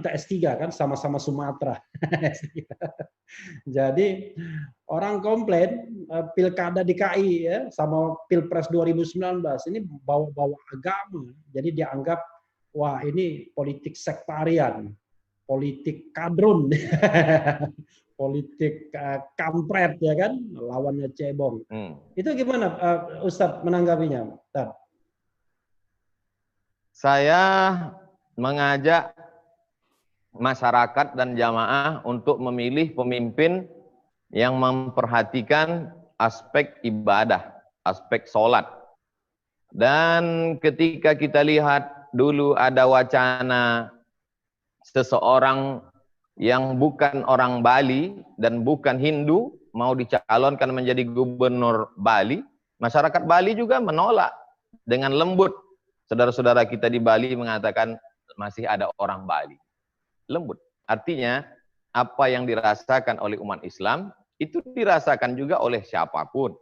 kita S3 kan, sama-sama Sumatera. Jadi orang komplain pilkada DKI ya sama Pilpres 2019 ini bawa-bawa agama. Jadi dianggap wah ini politik sektarian, politik kadrun, politik kampret ya kan, lawannya cebong. Itu gimana Ustadz menanggapinya? Ustadz? Saya mengajak masyarakat dan jamaah untuk memilih pemimpin yang memperhatikan aspek ibadah, aspek sholat. Dan ketika kita lihat dulu ada wacana seseorang yang bukan orang Bali dan bukan Hindu mau dicalonkan menjadi gubernur Bali, masyarakat Bali juga menolak dengan lembut. Saudara-saudara kita di Bali mengatakan masih ada orang Bali. Lembut. Artinya apa yang dirasakan oleh umat Islam itu dirasakan juga oleh siapapun.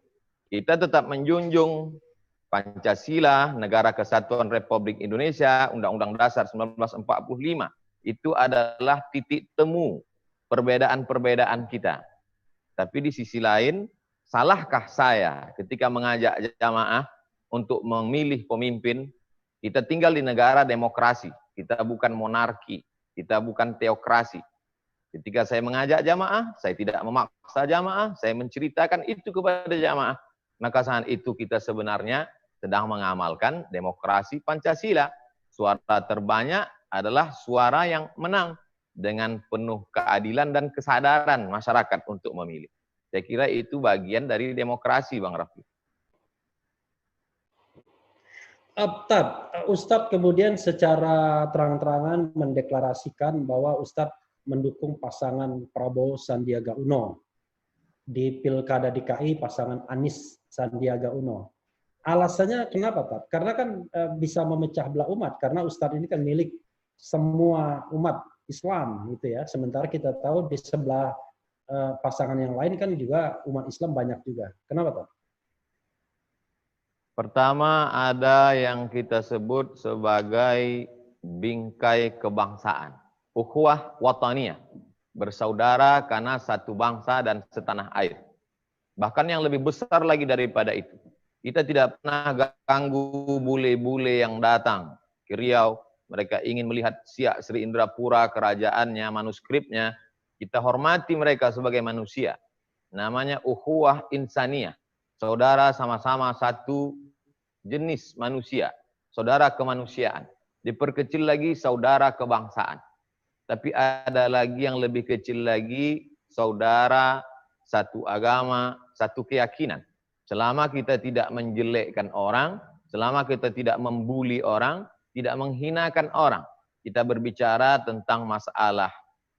Kita tetap menjunjung Pancasila, Negara Kesatuan Republik Indonesia, Undang-Undang Dasar 1945. Itu adalah titik temu perbedaan-perbedaan kita. Tapi di sisi lain, salahkah saya ketika mengajak jamaah untuk memilih pemimpin? Kita tinggal di negara demokrasi, kita bukan monarki. Kita bukan teokrasi. Ketika saya mengajak jamaah, saya tidak memaksa jamaah, saya menceritakan itu kepada jamaah. Maka saat itu kita sebenarnya sedang mengamalkan demokrasi Pancasila. Suara terbanyak adalah suara yang menang dengan penuh keadilan dan kesadaran masyarakat untuk memilih. Saya kira itu bagian dari demokrasi, Bang Rafli. Ustadz kemudian secara terang-terangan mendeklarasikan bahwa Ustadz mendukung pasangan Prabowo Sandiaga Uno. Di Pilkada DKI pasangan Anies Sandiaga Uno. Alasannya kenapa, Pak? Karena kan bisa memecah belah umat, karena Ustadz ini kan milik semua umat Islam gitu ya. Sementara kita tahu di sebelah pasangan yang lain kan juga umat Islam banyak juga. Kenapa, Pak? Pertama, ada yang kita sebut sebagai bingkai kebangsaan. Ukhuwah wataniyah. Bersaudara karena satu bangsa dan setanah air. Bahkan yang lebih besar lagi daripada itu. Kita tidak pernah ganggu bule-bule yang datang ke Riau. Mereka ingin melihat Siak Sri Indrapura, kerajaannya, manuskripnya. Kita hormati mereka sebagai manusia. Namanya ukhuwah insaniyah. Saudara sama-sama satu jenis manusia, saudara kemanusiaan. Diperkecil lagi saudara kebangsaan. Tapi ada lagi yang lebih kecil lagi, saudara satu agama, satu keyakinan. Selama kita tidak menjelekkan orang, selama kita tidak membuli orang, tidak menghinakan orang, kita berbicara tentang masalah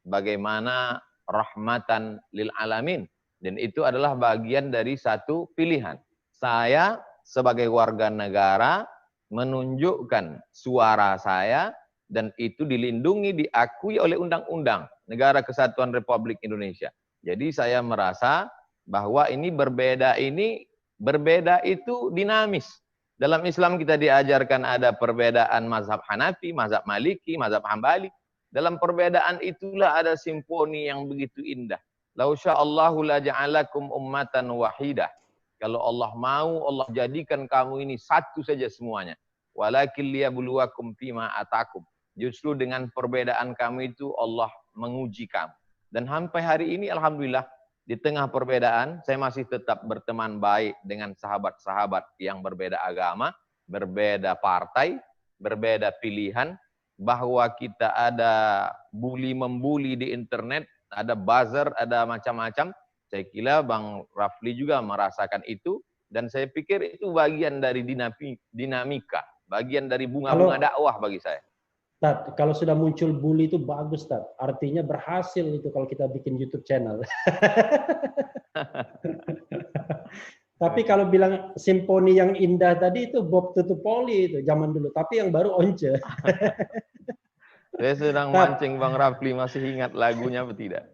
bagaimana rahmatan lil alamin. Dan itu adalah bagian dari satu pilihan. Saya sebagai warga negara menunjukkan suara saya dan itu dilindungi, diakui oleh undang-undang Negara Kesatuan Republik Indonesia. Jadi saya merasa bahwa ini berbeda itu dinamis. Dalam Islam kita diajarkan ada perbedaan mazhab Hanafi, mazhab Maliki, mazhab Hambali. Dalam perbedaan itulah ada simfoni yang begitu indah. Lau sya'allahu la ja'alakum ummatan wahidah. Kalau Allah mau, Allah jadikan kamu ini satu saja semuanya. Walakin liyabluwakum fima atakum. Justru dengan perbedaan kamu itu Allah menguji kamu. Dan sampai hari ini alhamdulillah di tengah perbedaan saya masih tetap berteman baik dengan sahabat-sahabat yang berbeda agama, berbeda partai, berbeda pilihan, bahwa kita ada bully-membuli di internet, ada buzzer, ada macam-macam. Saya kira Bang Rafli juga merasakan itu, dan saya pikir itu bagian dari dinamika, bagian dari bunga-bunga dakwah bagi saya. Tad, kalau sudah muncul bully itu bagus, Tad. Artinya berhasil itu kalau kita bikin YouTube channel. Tapi kalau bilang simfoni yang indah tadi itu Bob Tutupoli itu zaman dulu, tapi yang baru Once. Saya sedang mancing Bang Rafli, masih ingat lagunya atau tidak?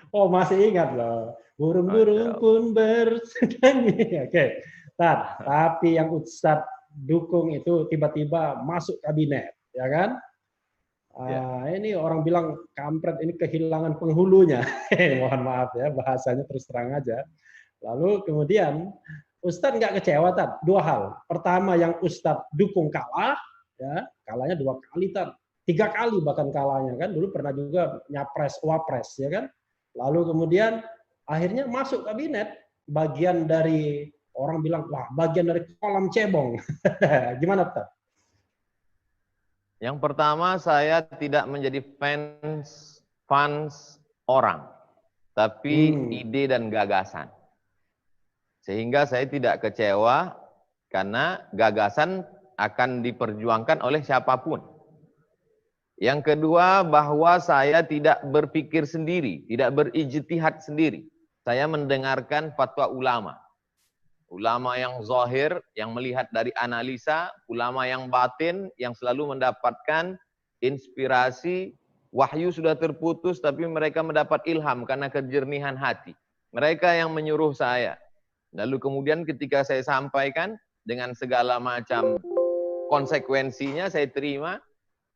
Oh, masih ingat loh. Burung-burung pun bersenang. Oke. Tapi yang Ustadz dukung itu tiba-tiba masuk kabinet, ya kan? Ini orang bilang kampret ini kehilangan penghulunya. Mohon maaf ya, bahasanya terus terang aja. Lalu kemudian Ustadz nggak kecewa, Tad. Dua hal. Pertama yang Ustadz dukung kalah, ya kalahnya 2 kali, Tad. 3 kali bahkan kalahnya kan. Dulu pernah juga nyapres, wapres, ya kan. Lalu kemudian akhirnya masuk kabinet, bagian dari orang bilang, wah bagian dari kolam cebong. Gimana, Tad? Yang pertama, saya tidak menjadi fans orang, tapi ide dan gagasan. Sehingga saya tidak kecewa karena gagasan akan diperjuangkan oleh siapapun. Yang kedua, bahwa saya tidak berpikir sendiri, tidak berijtihad sendiri. Saya mendengarkan fatwa ulama. Ulama yang zahir, yang melihat dari analisa, ulama yang batin, yang selalu mendapatkan inspirasi, wahyu sudah terputus, tapi mereka mendapat ilham karena kejernihan hati. Mereka yang menyuruh saya. Lalu kemudian ketika saya sampaikan, dengan segala macam konsekuensinya saya terima,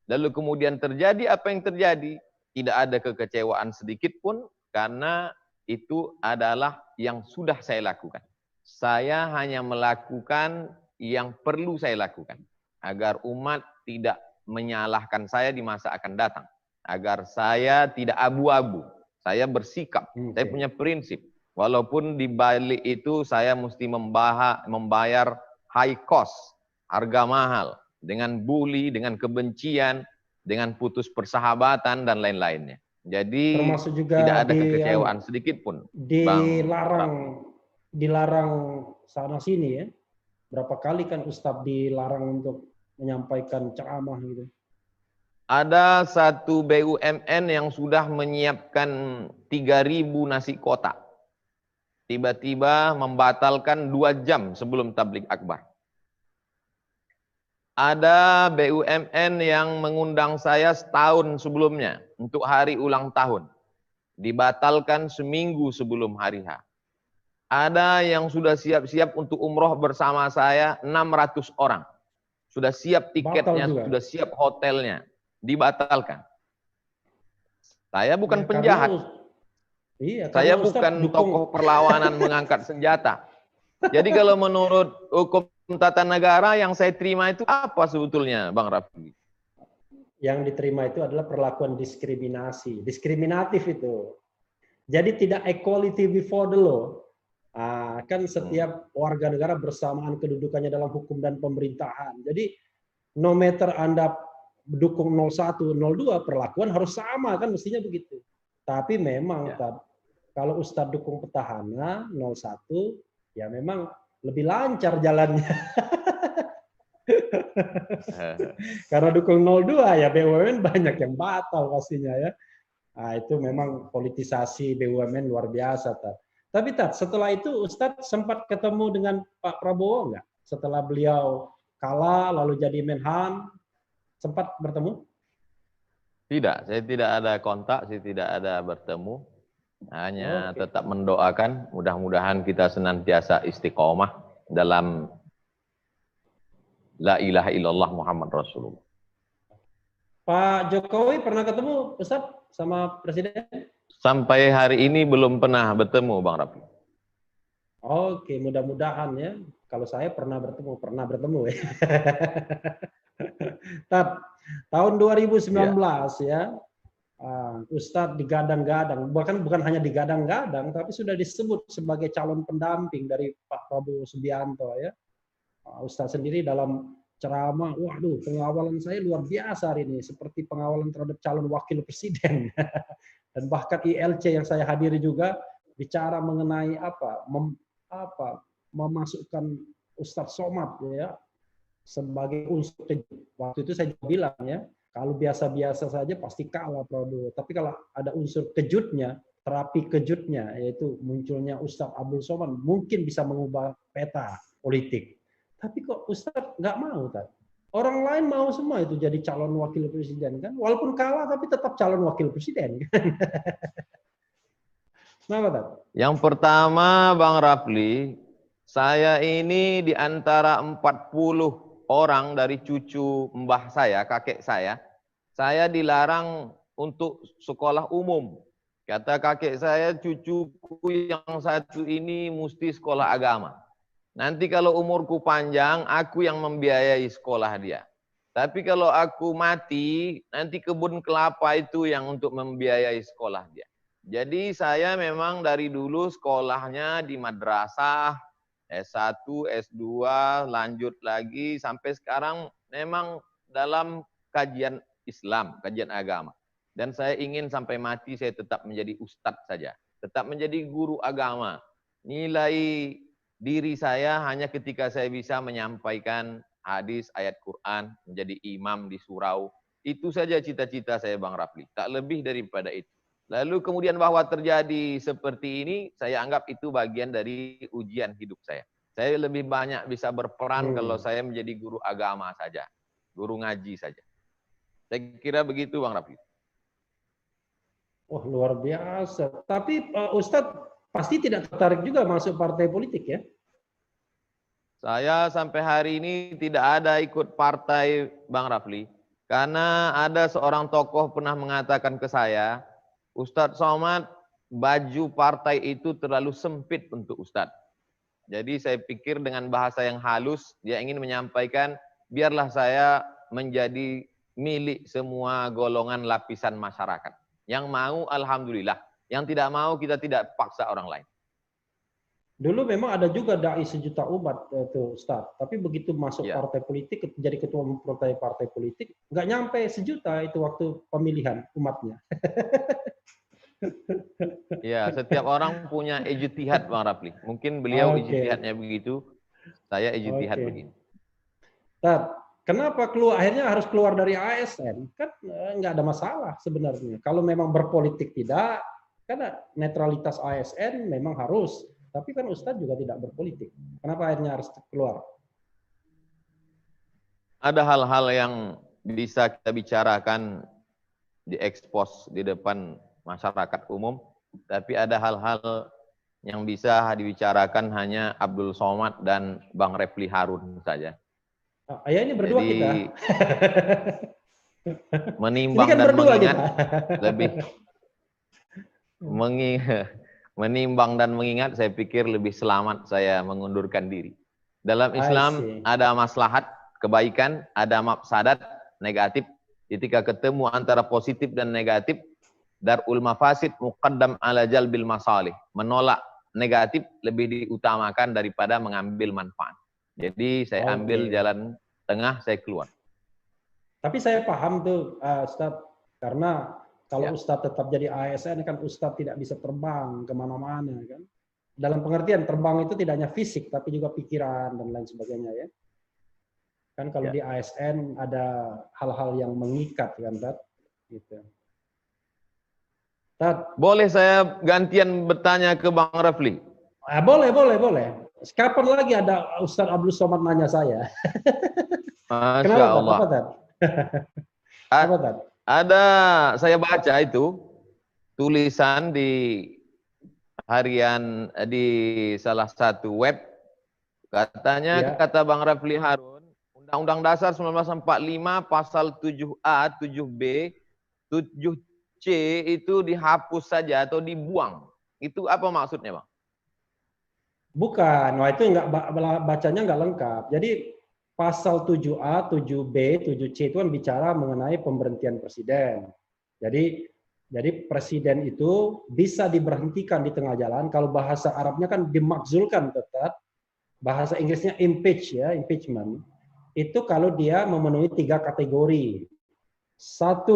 lalu kemudian terjadi apa yang terjadi, tidak ada kekecewaan sedikit pun, karena itu adalah yang sudah saya lakukan. Saya hanya melakukan yang perlu saya lakukan agar umat tidak menyalahkan saya di masa akan datang, agar saya tidak abu-abu. Saya bersikap, saya punya prinsip. Walaupun di balik itu saya mesti membayar high cost, harga mahal, dengan bully, dengan kebencian, dengan putus persahabatan dan lain-lainnya. Jadi termasuk juga tidak ada kekecewaan sedikit pun. Dilarang sana sini ya. Berapa kali kan Ustadz dilarang untuk menyampaikan ceramah gitu. Ada satu BUMN yang sudah menyiapkan 3.000 nasi kotak. Tiba-tiba membatalkan 2 jam sebelum tablik akbar. Ada BUMN yang mengundang saya setahun sebelumnya untuk hari ulang tahun. Dibatalkan seminggu sebelum hari H. Ada yang sudah siap-siap untuk umroh bersama saya 600 orang. Sudah siap tiketnya, sudah siap hotelnya. Dibatalkan. Saya bukan penjahat. Saya bukan tokoh perlawanan mengangkat senjata. Jadi kalau menurut hukum tata negara yang saya terima itu apa sebetulnya, Bang Rafi? Yang diterima itu adalah perlakuan diskriminasi. Diskriminatif itu. Jadi tidak equality before the law. Kan setiap warga negara bersamaan kedudukannya dalam hukum dan pemerintahan. Jadi no matter Anda dukung 01, 02, perlakuan harus sama kan mestinya begitu. Tapi memang kalau Ustadz dukung petahana 01, ya memang lebih lancar jalannya. Karena dukung 02 ya BUMN banyak yang batal pastinya ya. Itu memang politisasi BUMN luar biasa, Tad. Tapi Tad, setelah itu Ustadz sempat ketemu dengan Pak Prabowo nggak? Setelah beliau kalah lalu jadi Menhan, sempat bertemu? Tidak, saya tidak ada kontak, saya tidak ada bertemu. Hanya tetap mendoakan, mudah-mudahan kita senantiasa istiqomah dalam La ilaha illallah Muhammad Rasulullah. Pak Jokowi pernah ketemu Ustadz sama Presiden? Sampai hari ini belum pernah bertemu, Bang Rafi. Oke, mudah-mudahan ya. Kalau saya pernah bertemu ya. Tahun 2019 ya, Ustadz digadang-gadang, bahkan bukan hanya digadang-gadang, tapi sudah disebut sebagai calon pendamping dari Pak Prabowo Subianto ya. Ustadz sendiri dalam ceramah, waduh pengawalan saya luar biasa hari ini, seperti pengawalan terhadap calon wakil presiden. Dan bahkan ILC yang saya hadiri juga bicara mengenai memasukkan Ustadz Somad ya sebagai unsur kejut. Waktu itu saya bilang ya, kalau biasa-biasa saja pasti kalah Prabowo. Tapi kalau ada unsur kejutnya, terapi kejutnya, yaitu munculnya Ustadz Abdul Somad, mungkin bisa mengubah peta politik. Tapi kok Ustadz nggak mau, Tad? Orang lain mau semua itu jadi calon wakil presiden kan, walaupun kalah tapi tetap calon wakil presiden. Kenapa, Tad? Yang pertama, Bang Rafli, saya ini di antara 40 orang dari cucu mbah saya, kakek saya saya dilarang untuk sekolah umum. Kata kakek saya, cucuku yang satu ini mesti sekolah agama. Nanti kalau umurku panjang, aku yang membiayai sekolah dia. Tapi kalau aku mati, nanti kebun kelapa itu yang untuk membiayai sekolah dia. Jadi saya memang dari dulu sekolahnya di madrasah, S1, S2, lanjut lagi, sampai sekarang memang dalam kajian Islam, kajian agama. Dan saya ingin sampai mati saya tetap menjadi ustadz saja. Tetap menjadi guru agama. Nilai diri saya hanya ketika saya bisa menyampaikan hadis, ayat Quran, menjadi imam di surau. Itu saja cita-cita saya Bang Rafli. Tak lebih daripada itu. Lalu kemudian bahwa terjadi seperti ini, saya anggap itu bagian dari ujian hidup saya. Saya lebih banyak bisa berperan kalau saya menjadi guru agama saja. Guru ngaji saja. Saya kira begitu Bang Rafli. Wah, luar biasa. Tapi Ustadz pasti tidak tertarik juga masuk partai politik ya? Saya sampai hari ini tidak ada ikut partai Bang Rafli. Karena ada seorang tokoh pernah mengatakan ke saya, Ustadz Somad, baju partai itu terlalu sempit untuk Ustadz. Jadi saya pikir dengan bahasa yang halus, dia ingin menyampaikan, biarlah saya menjadi milik semua golongan lapisan masyarakat. Yang mau, alhamdulillah. Yang tidak mau, kita tidak paksa orang lain. Dulu memang ada juga dai sejuta umat itu Ustaz. Tapi begitu masuk partai politik, jadi ketua partai politik, nggak nyampe sejuta itu waktu pemilihan umatnya. Ya, setiap orang punya ijtihad Bang Rafli. Mungkin beliau ijtihadnya begitu, saya ijtihad begini. Tad, kenapa akhirnya harus keluar dari ASN? Kan nggak ada masalah sebenarnya. Kalau memang berpolitik tidak, karena netralitas ASN memang harus. Tapi kan Ustadz juga tidak berpolitik. Kenapa akhirnya harus keluar? Ada hal-hal yang bisa kita bicarakan, diekspos di depan masyarakat umum, tapi ada hal-hal yang bisa dibicarakan hanya Abdul Somad dan Bang Refli Harun saja. Ya ini berdua jadi, kita. Menimbang kan dan mengingat kita. lebih menimbang dan mengingat, saya pikir lebih selamat saya mengundurkan diri. Dalam Islam ada maslahat, kebaikan, ada mafsadat, negatif. Ketika ketemu antara positif dan negatif, darul mafasid muqaddam ala jalbil masalih. Menolak negatif lebih diutamakan daripada mengambil manfaat. Jadi saya ambil jalan tengah, saya keluar. Tapi saya paham tuh Ustadz, karena kalau Ustadz tetap jadi ASN kan Ustadz tidak bisa terbang kemana-mana kan. Dalam pengertian terbang itu tidak hanya fisik tapi juga pikiran dan lain sebagainya ya. Kan kalau di ASN ada hal-hal yang mengikat kan, Tad? Gitu. Tad. Boleh saya gantian bertanya ke Bang Rafli? Boleh. Kapan lagi ada Ustadz Abdul Somad nanya saya? Masya Kenapa, Allah. Apa, Tad? Apa, Tad? Ada, saya baca itu tulisan di harian di salah satu web, katanya kata Bang Refli Harun, Undang-Undang Dasar 1945 pasal 7A, 7B, 7C itu dihapus saja atau dibuang. Itu apa maksudnya, Bang? Bukan, itu bacanya nggak lengkap. Jadi pasal 7A, 7B, 7C itu kan bicara mengenai pemberhentian presiden. Jadi presiden itu bisa diberhentikan di tengah jalan. Kalau bahasa Arabnya kan dimakzulkan tetap. Bahasa Inggrisnya impeach ya, impeachment. Itu kalau dia memenuhi 3 kategori. 1,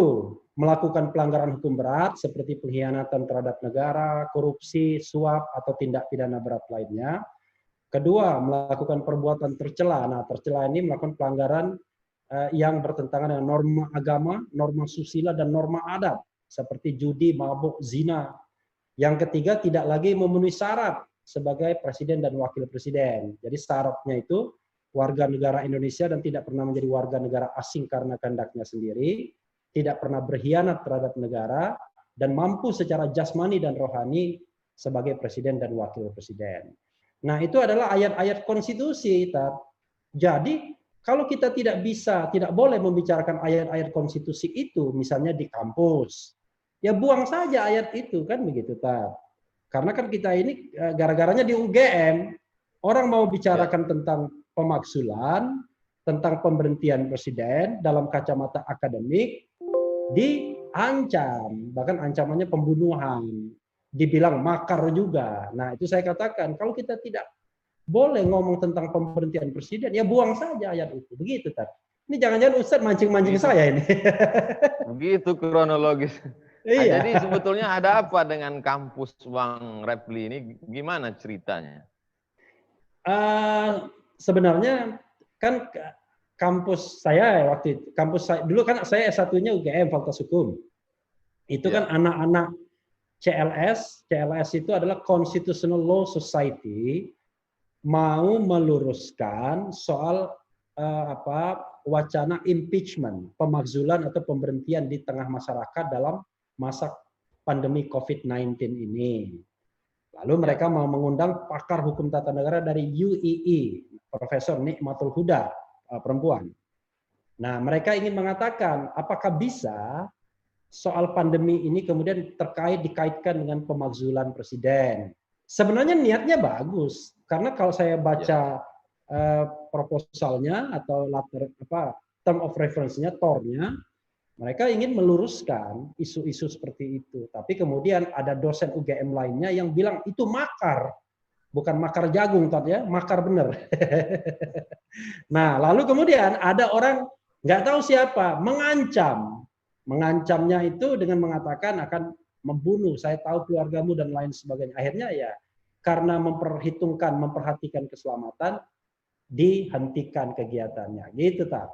melakukan pelanggaran hukum berat seperti pengkhianatan terhadap negara, korupsi, suap atau tindak pidana berat lainnya. Kedua, melakukan perbuatan tercela. Nah, tercela ini melakukan pelanggaran yang bertentangan dengan norma agama, norma susila, dan norma adat, seperti judi, mabuk, zina. Yang ketiga, tidak lagi memenuhi syarat sebagai presiden dan wakil presiden. Jadi syaratnya itu warga negara Indonesia dan tidak pernah menjadi warga negara asing karena kehendaknya sendiri, tidak pernah berkhianat terhadap negara, dan mampu secara jasmani dan rohani sebagai presiden dan wakil presiden. Nah, itu adalah ayat-ayat konstitusi. Jadi, Kalau kita tidak boleh membicarakan ayat-ayat konstitusi itu, misalnya di kampus, ya buang saja ayat itu, kan begitu, Tat. Karena kan kita ini gara-garanya di UGM, orang mau bicarakan tentang pemakzulan, tentang pemberhentian presiden dalam kacamata akademik, diancam, bahkan ancamannya pembunuhan, dibilang makar juga. Nah, itu saya katakan, kalau kita tidak boleh ngomong tentang pemberhentian presiden, ya buang saja ayat itu. Begitu, Tat. Ini jangan-jangan Ustadz mancing-mancing saya ini. Begitu kronologis. Iya. Jadi sebetulnya ada apa dengan kampus Bang Repli ini? Gimana ceritanya? Sebenarnya kan kampus saya waktu itu, kampus saya dulu kan saya S1-nya UGM Fakultas Hukum. Itu kan anak-anak CLS. CLS itu adalah Constitutional Law Society, mau meluruskan soal wacana impeachment, pemakzulan atau pemberhentian di tengah masyarakat dalam masa pandemi COVID-19 ini. Lalu mereka mau mengundang pakar hukum tata negara dari UII, Profesor Nikmatul Huda, perempuan. Nah, mereka ingin mengatakan apakah bisa soal pandemi ini kemudian dikaitkan dengan pemakzulan presiden. Sebenarnya niatnya bagus, karena kalau saya baca proposalnya atau term of reference-nya, TOR-nya, mereka ingin meluruskan isu-isu seperti itu. Tapi kemudian ada dosen UGM lainnya yang bilang itu makar. Bukan makar jagung, Tat, ya, makar bener. Nah, lalu kemudian ada orang, nggak tahu siapa, mengancam. Mengancamnya itu dengan mengatakan akan membunuh, saya tahu keluargamu dan lain sebagainya. Akhirnya ya, karena memperhatikan keselamatan, dihentikan kegiatannya. Gitu, Tat.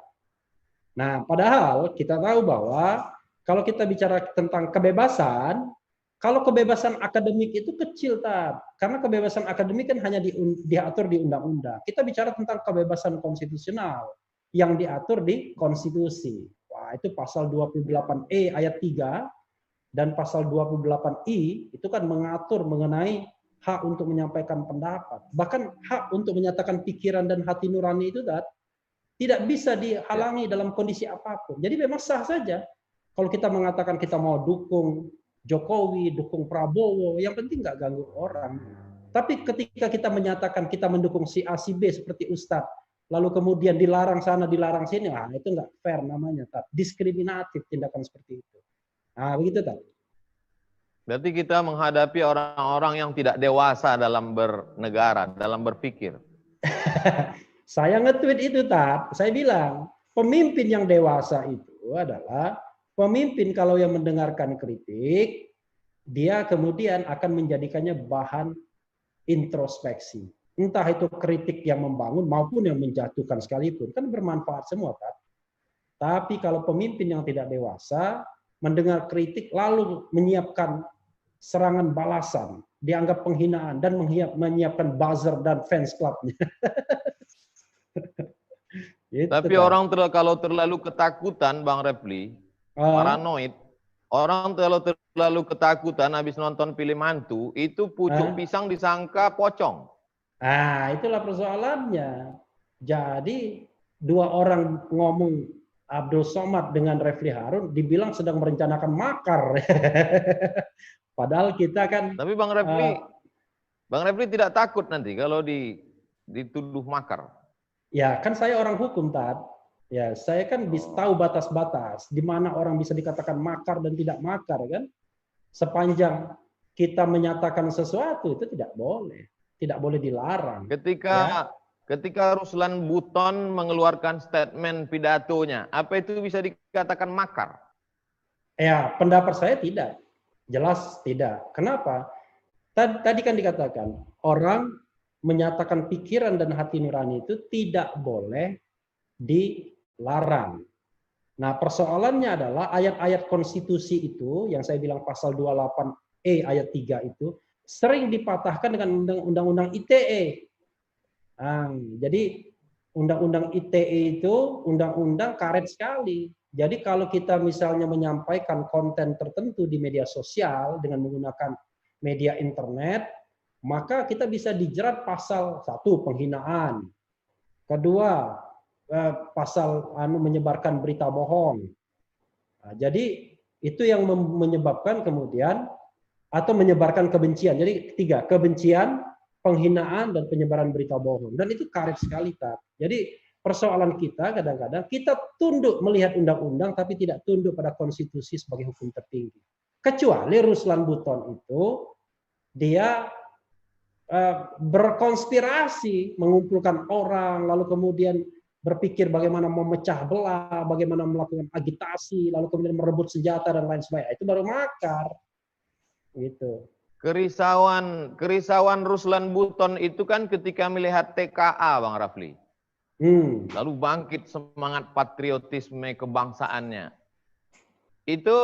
Nah, padahal kita tahu bahwa kalau kita bicara tentang kebebasan, kalau kebebasan akademik itu kecil, Tat. Karena kebebasan akademik kan hanya diatur di undang-undang. Kita bicara tentang kebebasan konstitusional yang diatur di konstitusi. Wah, itu pasal 28E ayat 3 dan pasal 28I itu kan mengatur mengenai hak untuk menyampaikan pendapat. Bahkan hak untuk menyatakan pikiran dan hati nurani itu, Tat, tidak bisa dihalangi dalam kondisi apapun. Jadi memang sah saja. Kalau kita mengatakan kita mau dukung Jokowi, dukung Prabowo, yang penting nggak ganggu orang. Tapi ketika kita menyatakan kita mendukung si A, si B seperti Ustadz, lalu kemudian dilarang sana, dilarang sini, itu nggak fair namanya, Tat. Diskriminatif tindakan seperti itu. Nah, begitu, Tat. Berarti kita menghadapi orang-orang yang tidak dewasa dalam bernegara, dalam berpikir. Saya nge-tweet itu, Tat. Saya bilang, pemimpin yang dewasa itu adalah pemimpin kalau yang mendengarkan kritik, dia kemudian akan menjadikannya bahan introspeksi. Entah itu kritik yang membangun maupun yang menjatuhkan sekalipun. Kan bermanfaat semua, Tat. Tapi kalau pemimpin yang tidak dewasa, mendengar kritik lalu menyiapkan serangan balasan, dianggap penghinaan, dan menyiapkan buzzer dan fans clubnya. Gitu, tapi Tat. orang kalau terlalu ketakutan, Bang Repli, paranoid, orang terlalu ketakutan habis nonton film hantu, itu pucuk pisang disangka pocong. Nah, itulah persoalannya. Jadi dua orang ngomong Abdul Somad dengan Refli Harun dibilang sedang merencanakan makar. Padahal kita kan. Tapi Bang Refli tidak takut nanti kalau dituduh makar. Ya, kan saya orang hukum, Tat. Ya, saya kan bisa tahu batas-batas di mana orang bisa dikatakan makar dan tidak makar, kan? Sepanjang kita menyatakan sesuatu itu tidak boleh dilarang. Ketika Ruslan Buton mengeluarkan statement pidatonya, apa itu bisa dikatakan makar? Ya, pendapat saya tidak. Jelas tidak. Kenapa? Tadi kan dikatakan, orang menyatakan pikiran dan hati nurani itu tidak boleh dilarang. Nah, persoalannya adalah ayat-ayat konstitusi itu, yang saya bilang pasal 28E ayat 3 itu, sering dipatahkan dengan undang-undang ITE. Jadi undang-undang ITE itu undang-undang karet sekali. Jadi kalau kita misalnya menyampaikan konten tertentu di media sosial dengan menggunakan media internet, maka kita bisa dijerat pasal 1 penghinaan, kedua pasal menyebarkan berita bohong. Nah, jadi itu yang menyebabkan kemudian atau menyebarkan kebencian. Jadi 3, kebencian, penghinaan, dan penyebaran berita bohong. Dan itu karet sekali, Tat. Jadi persoalan kita kadang-kadang kita tunduk melihat undang-undang tapi tidak tunduk pada konstitusi sebagai hukum tertinggi. Kecuali Ruslan Buton itu dia berkonspirasi, mengumpulkan orang, lalu kemudian berpikir bagaimana memecah belah, bagaimana melakukan agitasi, lalu kemudian merebut senjata dan lain sebagainya. Itu baru makar. Gitu. Kerisauan Ruslan Buton itu kan ketika melihat TKA, Bang Rafli. Lalu bangkit semangat patriotisme kebangsaannya. Itu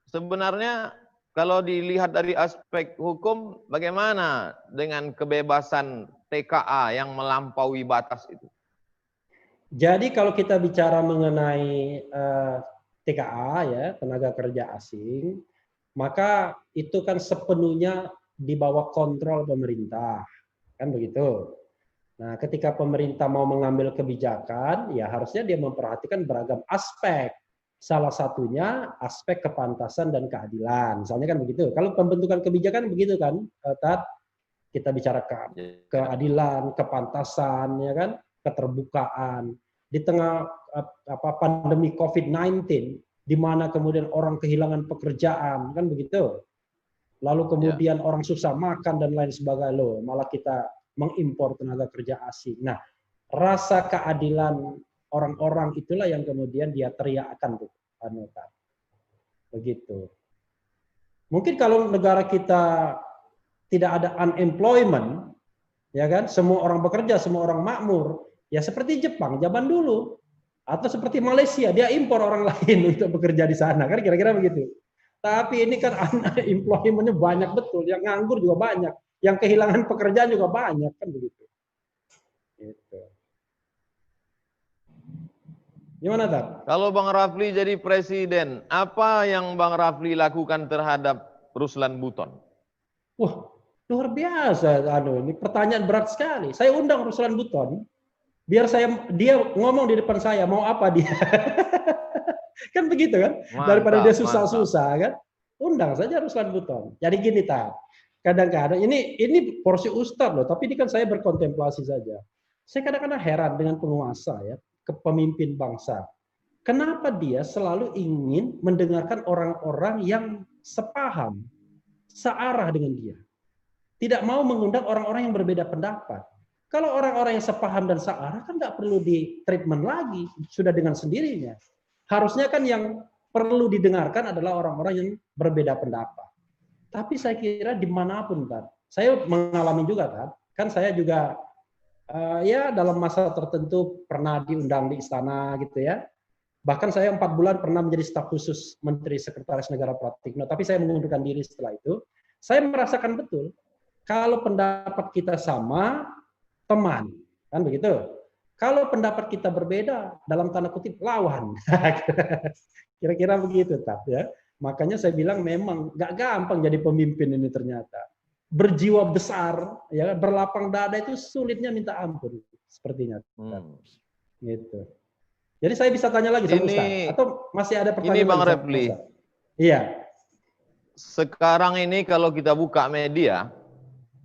sebenarnya kalau dilihat dari aspek hukum, bagaimana dengan kebebasan TKA yang melampaui batas itu? Jadi kalau kita bicara mengenai TKA, ya, tenaga kerja asing, maka itu kan sepenuhnya di bawah kontrol pemerintah, kan begitu. Nah, ketika pemerintah mau mengambil kebijakan, ya harusnya dia memperhatikan beragam aspek. Salah satunya aspek kepantasan dan keadilan. Misalnya kan begitu. Kalau pembentukan kebijakan begitu kan, Tat, kita bicara keadilan, kepantasan, ya kan, keterbukaan. Di tengah pandemi COVID-19, di mana kemudian orang kehilangan pekerjaan, kan begitu. Lalu kemudian orang susah makan dan lain sebagainya, loh, malah kita mengimpor tenaga kerja asing. Nah, rasa keadilan orang-orang itulah yang kemudian dia teriakkan tuh, begitu. Mungkin kalau negara kita tidak ada unemployment, ya kan, semua orang bekerja, semua orang makmur, ya seperti Jepang zaman dulu, atau seperti Malaysia, dia impor orang lain untuk bekerja di sana, kan kira-kira begitu. Tapi ini kan unemployment-nya banyak betul, yang nganggur juga banyak, yang kehilangan pekerjaan juga banyak, kan begitu. Gitu. Gimana, Tat? Kalau Bang Rafli jadi presiden, apa yang Bang Rafli lakukan terhadap Ruslan Buton? Wah, luar biasa. Ini pertanyaan berat sekali. Saya undang Ruslan Buton, biar dia ngomong di depan saya, mau apa dia. Kan begitu kan? Mantap, daripada dia susah-susah kan. Undang saja Ruslan Buton. Jadi gini, Tat. Kadang-kadang ini porsi ustadz loh, tapi ini kan saya berkontemplasi saja. Saya kadang-kadang heran dengan penguasa, ya, kepemimpin bangsa. Kenapa dia selalu ingin mendengarkan orang-orang yang sepaham, searah dengan dia. Tidak mau mengundang orang-orang yang berbeda pendapat. Kalau orang-orang yang sepaham dan searah kan nggak perlu di treatment lagi, sudah dengan sendirinya. Harusnya kan yang perlu didengarkan adalah orang-orang yang berbeda pendapat. Tapi saya kira dimanapun, Tan, saya mengalami juga, kan saya juga ya dalam masa tertentu pernah diundang di istana gitu ya. Bahkan saya 4 bulan pernah menjadi staf khusus Menteri Sekretaris Negara Pratikno, tapi saya mengundurkan diri setelah itu. Saya merasakan betul kalau pendapat kita sama, teman, kan begitu. Kalau pendapat kita berbeda, dalam tanda kutip lawan. Kira-kira begitu, Tat, ya. Makanya saya bilang memang nggak gampang jadi pemimpin ini ternyata. Berjiwa besar, ya, berlapang dada itu sulitnya minta ampun, sepertinya. Gitu. Jadi saya bisa tanya lagi sama Ustaz, atau masih ada pertanyaan? Ini Bang Rafli. Iya. Sekarang ini kalau kita buka media,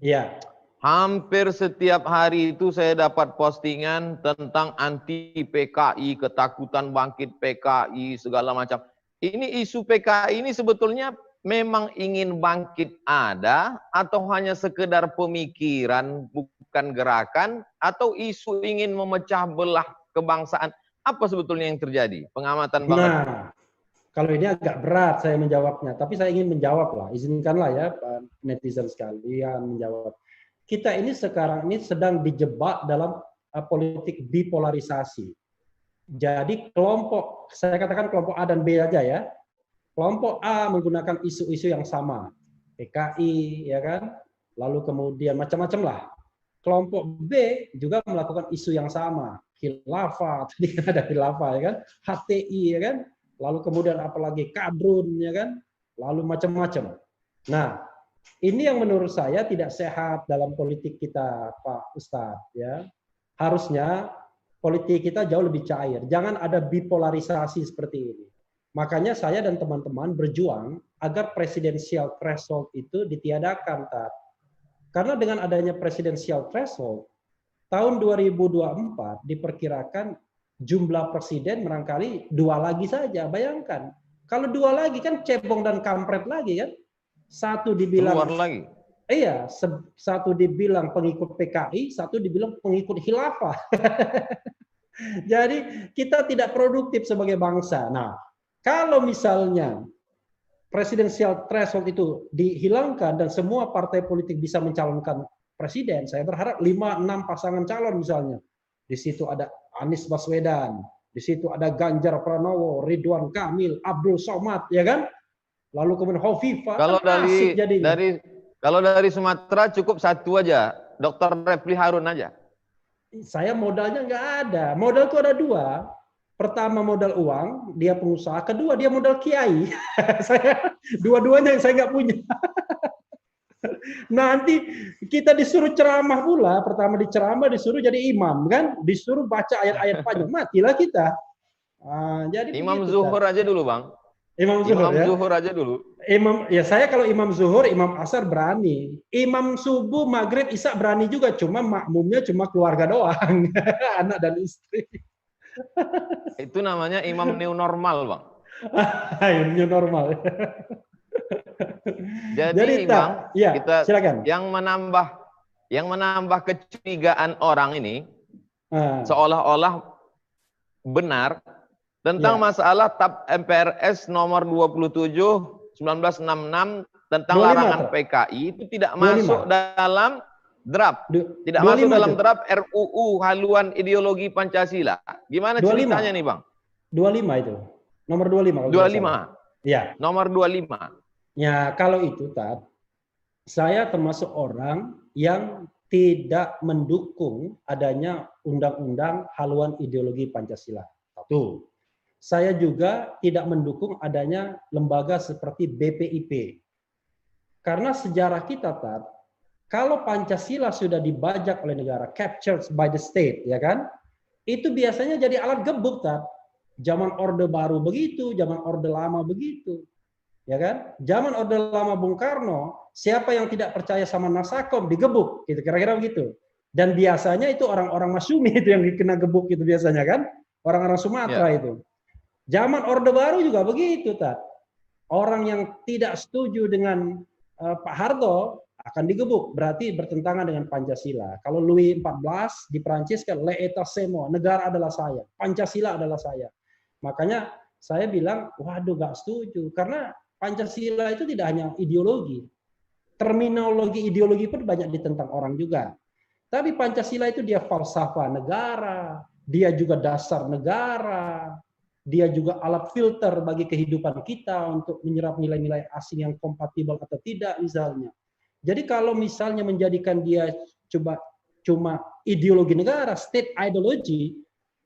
iya, hampir setiap hari itu saya dapat postingan tentang anti PKI, ketakutan bangkit PKI, segala macam. Ini isu PKI ini sebetulnya memang ingin bangkit ada, atau hanya sekedar pemikiran, bukan gerakan, atau isu ingin memecah belah kebangsaan? Apa sebetulnya yang terjadi? Pengamatan Bang Rafli. Nah, kalau ini agak berat saya menjawabnya, tapi saya ingin menjawab lah. Izinkanlah ya netizen sekalian menjawab. Kita ini sekarang ini sedang dijebak dalam politik bipolarisasi. Jadi kelompok, saya katakan kelompok A dan B aja ya. Kelompok A menggunakan isu-isu yang sama, PKI, ya kan. Lalu kemudian macam-macam lah. Kelompok B juga melakukan isu yang sama, khilafah, tadi kan ada khilafah ya kan, HTI ya kan. Lalu kemudian apalagi kadrun ya kan, lalu macam-macam. Nah, ini yang menurut saya tidak sehat dalam politik kita, Pak Ustadz ya. Harusnya politik kita jauh lebih cair. Jangan ada bipolarisasi seperti ini. Makanya saya dan teman-teman berjuang agar presidensial threshold itu ditiadakan, Tat. Karena dengan adanya presidensial threshold, tahun 2024 diperkirakan jumlah presiden barangkali 2 lagi saja. Bayangkan, kalau 2 lagi kan cebong dan kampret lagi kan. Satu dibilang keluar lagi. Iya, satu dibilang pengikut PKI, satu dibilang pengikut khilafah. Jadi kita tidak produktif sebagai bangsa. Nah, kalau misalnya presidensial threshold itu dihilangkan dan semua partai politik bisa mencalonkan presiden, saya berharap 5-6 pasangan calon misalnya. Di situ ada Anies Baswedan, di situ ada Ganjar Pranowo, Ridwan Kamil, Abdul Somad, ya kan? Lalu kemudian Hovifah. Kalau kalau dari Sumatera cukup satu aja, Dr. Refli Harun aja. Saya modalnya nggak ada. Modal itu ada 2. Pertama modal uang, dia pengusaha. Kedua dia modal kiai. Saya dua-duanya yang saya nggak punya. Nanti kita disuruh ceramah pula. Pertama diceramah disuruh jadi imam kan, disuruh baca ayat-ayat panjang. Matilah kita. Jadi Imam begitu, Zuhur aja dulu, Bang. Imam Zuhur, ya? Zuhur aja dulu. Saya kalau Imam Zuhur, Imam Asar berani. Imam Subuh, Maghrib, Isya berani juga. Cuma makmumnya cuma keluarga doang. Anak dan istri. Itu namanya imam new normal, Bang. New normal. Jadi Bang, ya, kita silakan. yang menambah kecurigaan orang ini seolah-olah benar tentang masalah TAP MPRS nomor 27 1966 tentang larangan PKI itu tidak masuk dalam draft. Tidak masuk dalam draft RUU haluan ideologi Pancasila. Gimana 25 ceritanya nih, Bang? 25 itu. Nomor 25 kalau 25. Ya. Nomor 25. Ya, kalau itu, Tat, saya termasuk orang yang tidak mendukung adanya undang-undang haluan ideologi Pancasila. Satu. Saya juga tidak mendukung adanya lembaga seperti BPIP. Karena sejarah kita, Tat, kalau Pancasila sudah dibajak oleh negara, captured by the state, ya kan? Itu biasanya jadi alat gebuk, Tat. Zaman Orde Baru begitu, zaman Orde Lama begitu. Ya kan? Zaman Orde Lama Bung Karno, siapa yang tidak percaya sama Nasakom digebuk, gitu kira-kira begitu. Dan biasanya itu orang-orang Masyumi itu yang dikena gebuk itu biasanya kan? Orang-orang Sumatera itu. Zaman Orde Baru juga begitu, Tat. Orang yang tidak setuju dengan Pak Harto akan digebuk, berarti bertentangan dengan Pancasila. Kalau Louis XIV di Prancis kan, le état c'est moi, negara adalah saya, Pancasila adalah saya. Makanya saya bilang, waduh gak setuju. Karena Pancasila itu tidak hanya ideologi. Terminologi ideologi pun banyak ditentang orang juga. Tapi Pancasila itu dia falsafah negara, dia juga dasar negara, dia juga alat filter bagi kehidupan kita untuk menyerap nilai-nilai asing yang kompatibel atau tidak misalnya. Jadi kalau misalnya menjadikan dia cuma ideologi negara, state ideology,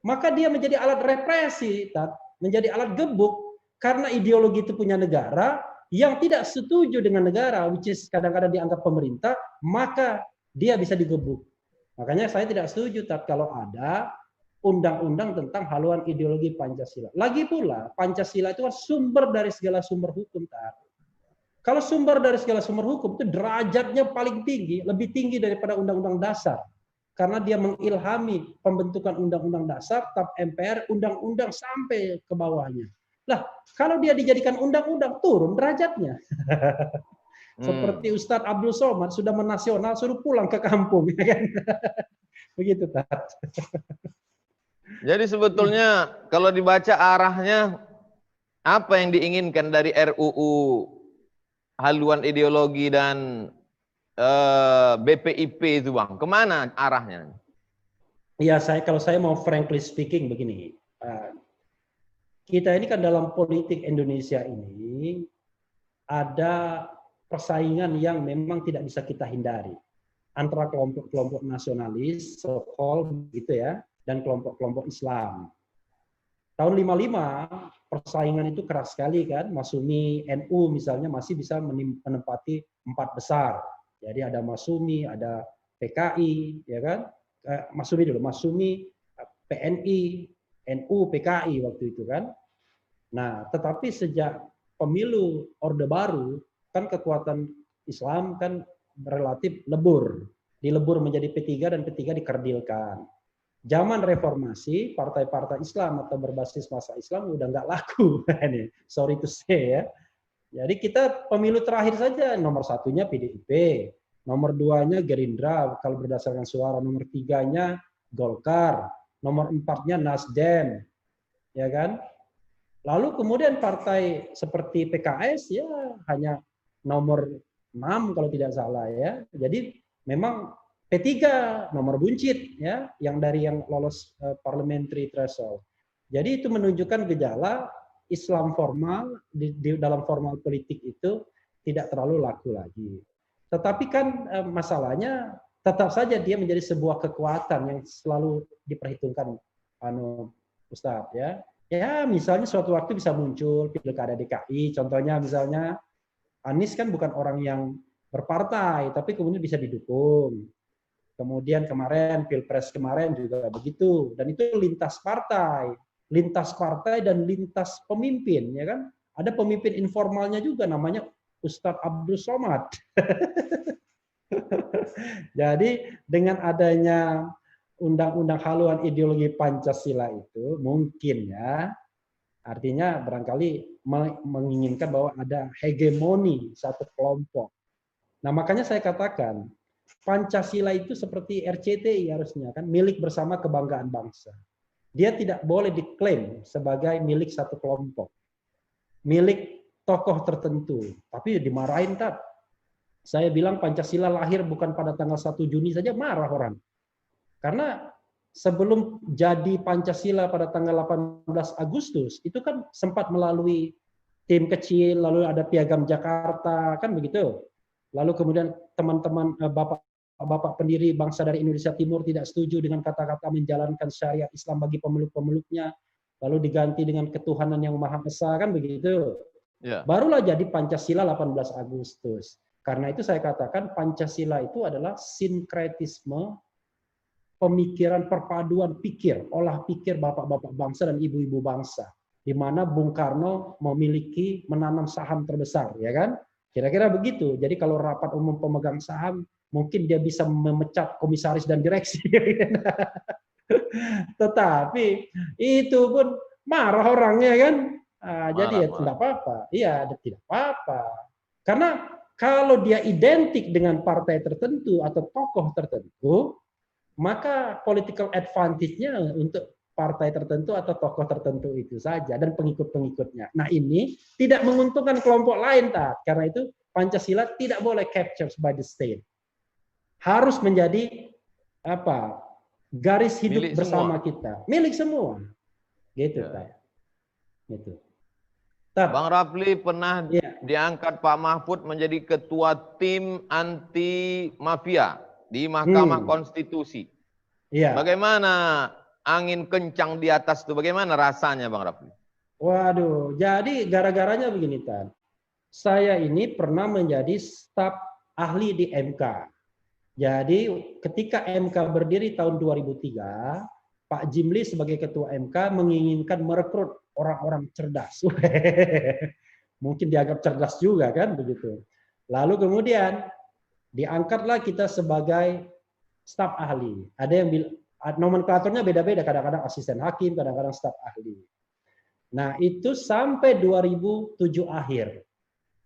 maka dia menjadi alat represi, menjadi alat gebuk karena ideologi itu punya negara yang tidak setuju dengan negara, which is kadang-kadang dianggap pemerintah, maka dia bisa digebuk. Makanya saya tidak setuju kalau ada undang-undang tentang haluan ideologi Pancasila. Lagi pula, Pancasila itu sumber dari segala sumber hukum. Kalau sumber dari segala sumber hukum itu derajatnya paling tinggi, lebih tinggi daripada undang-undang dasar. Karena dia mengilhami pembentukan undang-undang dasar, TAP MPR, undang-undang sampai ke bawahnya. Lah, kalau dia dijadikan undang-undang, turun derajatnya. Seperti Ustadz Abdul Somad sudah menasional, suruh pulang ke kampung. Begitu, Tat. Jadi sebetulnya kalau dibaca arahnya apa yang diinginkan dari RUU haluan ideologi dan BPIP itu, Bang? Kemana arahnya? Ya, kalau saya mau frankly speaking begini, kita ini kan dalam politik Indonesia ini ada persaingan yang memang tidak bisa kita hindari antara kelompok-kelompok nasionalis, so-called gitu ya, dan kelompok-kelompok Islam. Tahun 55 persaingan itu keras sekali kan, Masyumi NU misalnya masih bisa menempati 4 besar. Jadi ada Masyumi, ada PKI, ya kan? Masyumi dulu, Masyumi, PNI, NU, PKI waktu itu kan. Nah, tetapi sejak pemilu Orde Baru, kan kekuatan Islam kan relatif lebur. Dilebur menjadi P3 dan P3 dikerdilkan. Zaman reformasi, partai-partai Islam atau berbasis masa Islam udah nggak laku. Sorry to say ya. Jadi kita pemilu terakhir saja, nomor satunya PDIP, nomor duanya Gerindra kalau berdasarkan suara, nomor tiganya Golkar, nomor empatnya Nasdem, ya kan? Lalu kemudian partai seperti PKS ya hanya nomor 6 kalau tidak salah ya. Jadi memang P3 nomor buncit ya, yang dari yang lolos parliamentary threshold. Jadi itu menunjukkan gejala Islam formal di dalam formal politik itu tidak terlalu laku lagi. Tetapi kan masalahnya tetap saja dia menjadi sebuah kekuatan yang selalu diperhitungkan Ustadz ya. Ya misalnya suatu waktu bisa muncul pilkada DKI, contohnya misalnya Anies kan bukan orang yang berpartai, tapi kemudian bisa didukung. Kemudian kemarin, Pilpres kemarin juga begitu. Dan itu lintas partai dan lintas pemimpin, ya kan? Ada pemimpin informalnya juga, namanya Ustadz Abdul Somad. Jadi dengan adanya undang-undang haluan ideologi Pancasila itu, mungkin ya, artinya barangkali menginginkan bahwa ada hegemoni satu kelompok. Nah makanya saya katakan, Pancasila itu seperti RCTI harusnya kan milik bersama kebanggaan bangsa. Dia tidak boleh diklaim sebagai milik satu kelompok, milik tokoh tertentu. Tapi dimarahin tak. Saya bilang Pancasila lahir bukan pada tanggal 1 Juni saja marah orang. Karena sebelum jadi Pancasila pada tanggal 18 Agustus itu kan sempat melalui tim kecil, lalu ada Piagam Jakarta kan begitu. Lalu kemudian teman-teman bapak pendiri bangsa dari Indonesia Timur tidak setuju dengan kata-kata menjalankan syariat Islam bagi pemeluk-pemeluknya, lalu diganti dengan ketuhanan yang Maha Esa kan begitu. Ya. Barulah jadi Pancasila 18 Agustus. Karena itu saya katakan Pancasila itu adalah sinkretisme pemikiran, perpaduan pikir, olah pikir bapak-bapak bangsa dan ibu-ibu bangsa, di mana Bung Karno menanam saham terbesar, ya kan? Kira-kira begitu. Jadi kalau rapat umum pemegang saham, mungkin dia bisa memecat komisaris dan direksi. Tetapi itu pun marah orangnya kan. Jadi ya tidak apa-apa. Iya, tidak apa-apa. Karena kalau dia identik dengan partai tertentu atau tokoh tertentu, maka political advantage-nya untuk partai tertentu atau tokoh tertentu itu saja dan pengikut-pengikutnya. Nah ini tidak menguntungkan kelompok lain, karena itu Pancasila tidak boleh captured by the state. Harus menjadi apa? Garis hidup milik bersama semua. Kita, milik semua. Gitu, ya. Gitu. Bang Rapli pernah diangkat Pak Mahfud menjadi ketua tim anti mafia di Mahkamah Konstitusi. Ya. Bagaimana angin kencang di atas itu? Bagaimana rasanya Bang Rapli? Waduh, jadi gara-garanya begini Tan. Saya ini pernah menjadi staf ahli di MK. Jadi ketika MK berdiri tahun 2003, Pak Jimli sebagai ketua MK menginginkan merekrut orang-orang cerdas. Mungkin dianggap cerdas juga kan begitu. Lalu kemudian diangkatlah kita sebagai staf ahli. Ada yang bilang nomenklaturnya beda-beda, kadang-kadang asisten hakim, kadang-kadang staf ahli. Nah, itu sampai 2007 akhir.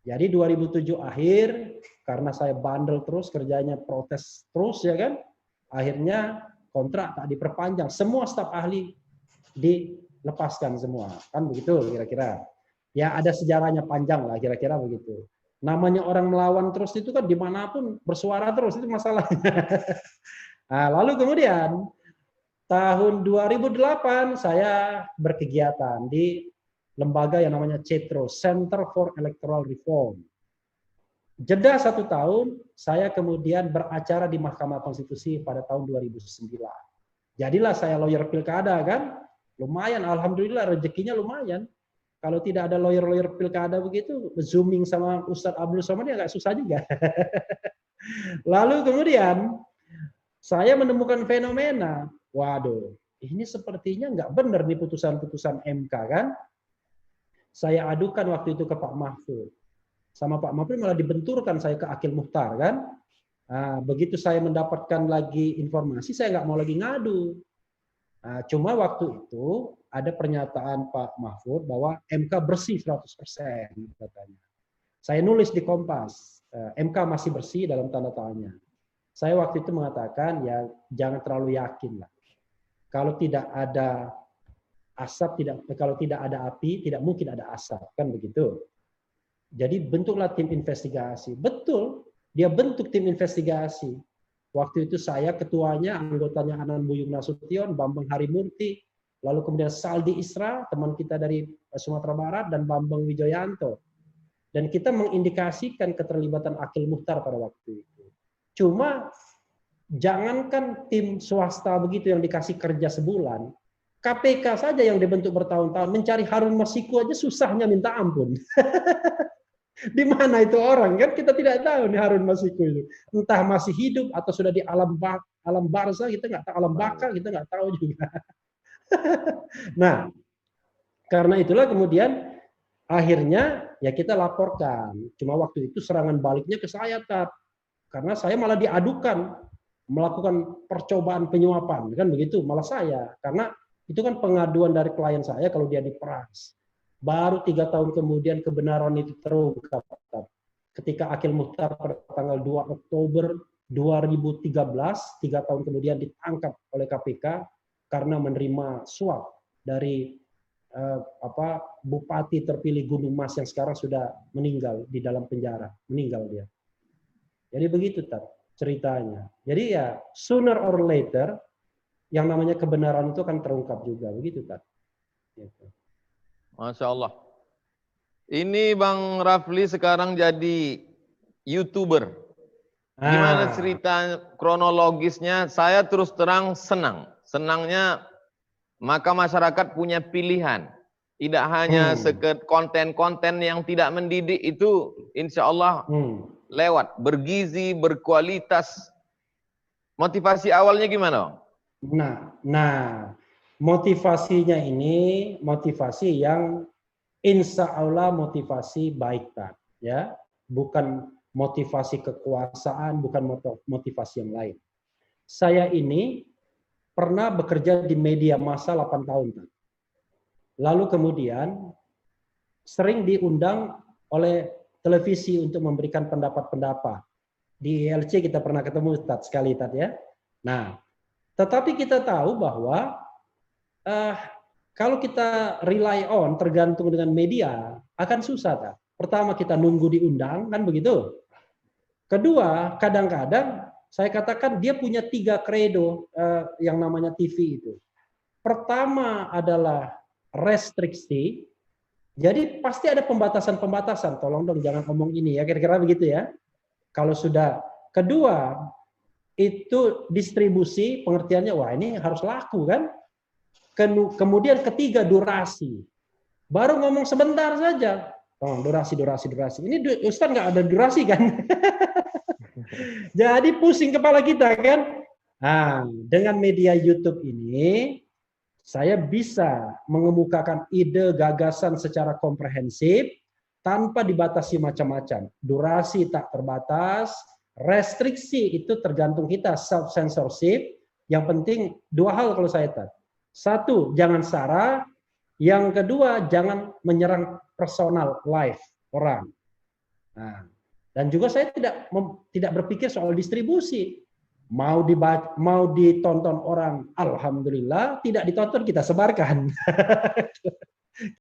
Jadi 2007 akhir, karena saya bandel terus, kerjanya protes terus ya kan, akhirnya kontrak tak diperpanjang. Semua staf ahli dilepaskan semua. Kan begitu kira-kira. Ya ada sejarahnya panjang lah kira-kira begitu. Namanya orang melawan terus itu kan dimanapun bersuara terus, itu masalahnya. Nah, lalu kemudian tahun 2008 saya berkegiatan di lembaga yang namanya CETRO, Center for Electoral Reform. Jeda 1 tahun, saya kemudian beracara di Mahkamah Konstitusi pada tahun 2009. Jadilah saya lawyer pilkada kan, lumayan, alhamdulillah rezekinya lumayan. Kalau tidak ada lawyer-lawyer pilkada begitu, zooming sama Ustadz Abdul Somad ya agak susah juga. Lalu kemudian saya menemukan fenomena, waduh, ini sepertinya nggak benar nih putusan-putusan MK kan. Saya adukan waktu itu ke Pak Mahfud. Sama Pak Mahfud malah dibenturkan saya ke Akil Mukhtar kan. Nah, begitu saya mendapatkan lagi informasi, saya nggak mau lagi ngadu. Nah, cuma waktu itu ada pernyataan Pak Mahfud bahwa MK bersih 100% katanya. Saya nulis di Kompas, MK masih bersih dalam tanda tanya. Saya waktu itu mengatakan ya jangan terlalu yakin lah. Kalau tidak ada asap, kalau tidak ada api, tidak mungkin ada asap, kan begitu. Jadi bentuklah tim investigasi. Betul, dia bentuk tim investigasi. Waktu itu saya ketuanya, anggotanya Anan Buyung Nasution, Bambang Harimurti, lalu kemudian Saldi Isra, teman kita dari Sumatera Barat, dan Bambang Wijoyanto. Dan kita mengindikasikan keterlibatan Akil Mukhtar pada waktu itu. Cuma jangankan tim swasta begitu yang dikasih kerja sebulan, KPK saja yang dibentuk bertahun-tahun, mencari Harun Masiku aja susahnya minta ampun. Di mana itu orang kan kita tidak tahu nih Harun Masiku itu. Entah masih hidup atau sudah di alam barzah, kita nggak tahu, alam baka kita nggak tahu juga. Nah, karena itulah kemudian akhirnya ya kita laporkan. Cuma waktu itu serangan baliknya ke saya, Tat. Karena saya malah diadukan melakukan percobaan penyuapan, kan begitu, malah saya. Karena itu kan pengaduan dari klien saya kalau dia diperas. Baru 3 tahun kemudian kebenaran itu terungkap. Ketika Akil Mukhtar pada tanggal 2 Oktober 2013, 3 tahun kemudian ditangkap oleh KPK karena menerima suap dari Bupati terpilih Gunung Mas yang sekarang sudah meninggal di dalam penjara, meninggal dia. Jadi begitu Tat, ceritanya. Jadi ya sooner or later yang namanya kebenaran itu akan terungkap juga, begitu Tat. Gitu. Masya Allah. Ini Bang Rafli sekarang jadi YouTuber. Gimana cerita kronologisnya? Saya terus terang senang. Senangnya maka masyarakat punya pilihan. Tidak hanya konten-konten yang tidak mendidik itu insya Allah lewat. Bergizi, berkualitas. Motivasi awalnya gimana? Nah, motivasinya ini motivasi yang insya Allah motivasi baik, Pak, ya, bukan motivasi kekuasaan, bukan motivasi yang lain. Saya ini pernah bekerja di media massa 8 tahun, Pak. Lalu kemudian sering diundang oleh televisi untuk memberikan pendapat-pendapat. Di ILC kita pernah ketemu Tat sekali, Tat, ya. Nah, tetapi kita tahu bahwa kalau kita rely on, tergantung dengan media, akan susah. Tak? Pertama kita nunggu diundang, kan begitu. Kedua, kadang-kadang saya katakan dia punya 3 kredo yang namanya TV itu. Pertama adalah restriksi, jadi pasti ada pembatasan-pembatasan. Tolong dong jangan ngomong ini ya, kira-kira begitu ya. Kalau sudah. Kedua, itu distribusi, pengertiannya, wah ini harus laku kan. Kemudian ketiga durasi. Baru ngomong sebentar saja. Oh, durasi. Ini Ustaz nggak ada durasi kan? Jadi pusing kepala kita kan? Nah, dengan media YouTube ini saya bisa mengemukakan ide gagasan secara komprehensif tanpa dibatasi macam-macam. Durasi tak terbatas, restriksi itu tergantung kita, self censorship. Yang penting 2 hal kalau saya tahu. 1, jangan sara. Yang kedua, jangan menyerang personal life orang. Nah, dan juga saya tidak berpikir soal distribusi. Mau ditonton orang, alhamdulillah. Tidak ditonton, kita sebarkan.